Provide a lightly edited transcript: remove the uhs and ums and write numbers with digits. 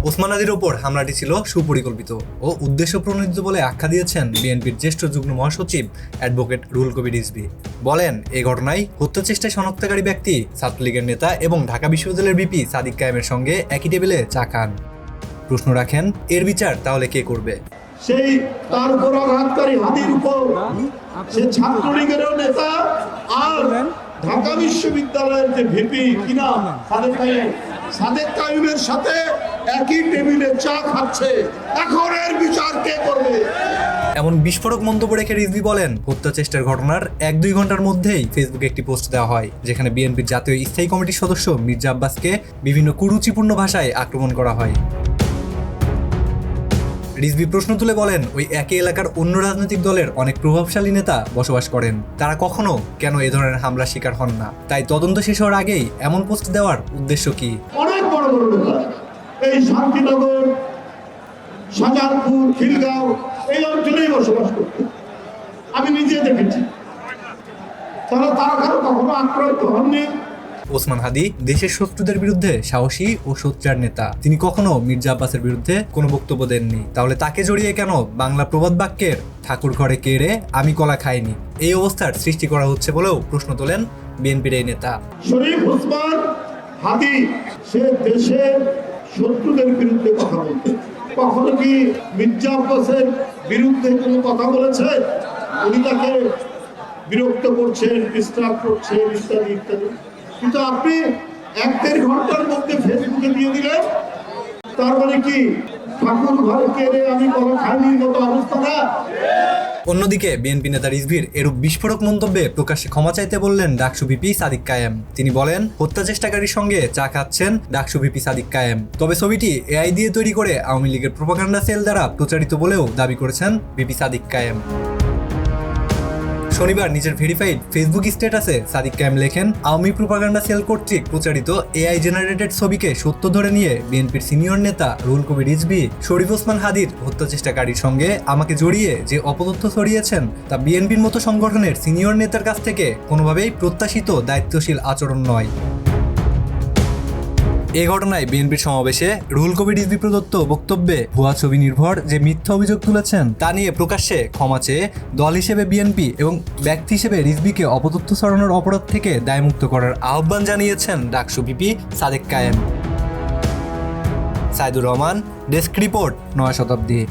ওসমান হাদির ওপর হামলাটি ছিল সুপরিকল্পিত ও উদ্দেশ্য প্রণোদিত বলে আখ্যা দিয়েছেন বিএনপির জ্যেষ্ঠ যুগ্ম মহাসচিব অ্যাডভোকেট রুহুল কবির রিজভী। বলেন, এই ঘটনায় হত্যা চেষ্টায় শনাক্তকারী ব্যক্তি ছাত্রলীগের নেতা এবং ঢাকা বিশ্ববিদ্যালয়ের বিপি সাদিক কায়েমের সঙ্গে একই টেবিলে চা খান। প্রশ্ন রাখেন, এর বিচার তাহলে কে করবে? সেই তার উপর আঘাতকারী হাদির উপর সে ছাত্রলীগেরও নেতা আর ঢাকা বিশ্ববিদ্যালয়ের যে ভিপি কিনা সাদেক কাইমের সাথে একই টেবিলে চা খাচ্ছে। এখন এর বিচার কে করবে? এমন বিস্ফোরক মন্তব্য রেখে রিজভী বলেন, হত্যা চেষ্টার ঘটনার 1-2 ঘন্টার মধ্যেই ফেসবুকে একটি পোস্ট দেওয়া হয়, যেখানে বিএনপির জাতীয় স্থায়ী কমিটির সদস্য মির্জা আব্বাসকে বিভিন্ন কুরুচিপূর্ণ ভাষায় আক্রমণ করা হয়। রিজভী প্রশ্ন তুলে বলেন, ওই একই এলাকার অন্য রাজনৈতিক দলের অনেক প্রভাবশালী নেতা বসবাস করেন, তারা কখনো কেন এ ধরনের হামলার শিকার হন না? তাই তদন্ত শেষ হওয়ার আগেই এমন পোস্ট দেওয়ার উদ্দেশ্য কি? অনেক বড় বড় নেতা এই শান্তিনগর, শাহজাহানপুর, খিলগাঁও এই অঞ্চলেই বসবাস করতেন, আমি নিজে দেখেছি। তারা কখনো আক্রান্ত হননি। ওসমান হাদি দেশের শত্রুদের বিরুদ্ধে সাহসী ও সোচ্চার নেতা। তিনি কখনো মির্জা আব্বাসের বিরুদ্ধে কোনো বক্তব্য দেননি। তাহলে তাকে জড়িয়ে কেন বাংলা প্রবাদ বাক্যের ঠাকুর ঘরে কেড়ে আমি কলা খাইনি এই অবস্থার সৃষ্টি করা হচ্ছে বলেও প্রশ্ন তোলেন বিএনপির এই নেতা। শরীফ ওসমান হাদি সে দেশের শত্রুদের বিরুদ্ধে কথা বলতে, কখনো কি মির্জা আব্বাসের বিরুদ্ধে কোনো কথা বলেছে? উনি তাকে বিরক্ত করছেন, ডিস্টার্ব করছেন, ইত্যাদি ইত্যাদি। কিন্তু আপনি 1-1.5 ঘন্টার মধ্যে ফেসবুকে দিয়ে দিলেন, তার মানে কি ঠাকুর ঘর কেড়ে আমি কলা খাইনির মতো অবস্থা না? অন্যদিকে বিএনপি নেতা রিজভীর এরূপ বিস্ফোরক মন্তব্যে প্রকাশ্যে ক্ষমা চাইতে বললেন ডাকসু ভিপি সাদিক কায়েম। তিনি বলেন, হত্যা চেষ্টাকারীর সঙ্গে চা খাচ্ছেন ডাকসু ভিপি সাদিক কায়েম। তবে ছবিটি এআই দিয়ে তৈরি করে আওয়ামী লীগের প্রোপাগান্ডা সেল দ্বারা প্রচারিত বলেও দাবি করেছেন ভিপি সাদিক কায়েম। শনিবার নিজের ভেরিফাইড ফেসবুক স্ট্যাটাসে সাদিক কায়েম লেখেন, আওয়ামী প্রোপাগান্ডা সেল কর্তৃক প্রচারিত এআই জেনারেটেড ছবিকে সত্য ধরে নিয়ে বিএনপির সিনিয়র নেতা রুহুল কবির রিজভী শরীফ ওসমান হাদির হত্যা চেষ্টাকারীর সঙ্গে আমাকে জড়িয়ে যে অপতথ্য ছড়িয়েছেন তা বিএনপির মতো সংগঠনের সিনিয়র নেতার কাছ থেকে কোনোভাবেই প্রত্যাশিত দায়িত্বশীল আচরণ নয়। এ ঘটনায় বিএনপির সমাবেশে রুহুল কবির রিজভী প্রদত্ত বক্তব্যে ভুয়া ছবি নির্ভর যে মিথ্যা অভিযোগ তুলেছেন তা নিয়ে প্রকাশ্যে ক্ষমা চেয়ে দল হিসেবে বিএনপি এবং ব্যক্তি হিসেবে রিজভীকে অপতথ্য ছড়ানোর অপরাধ থেকে দায়মুক্ত করার আহ্বান জানিয়েছেন ডাকসু ভিপি সাদেক কায়েম। সাইদুর রহমান, ডেস্ক রিপোর্ট, নয়া শতাব্দী।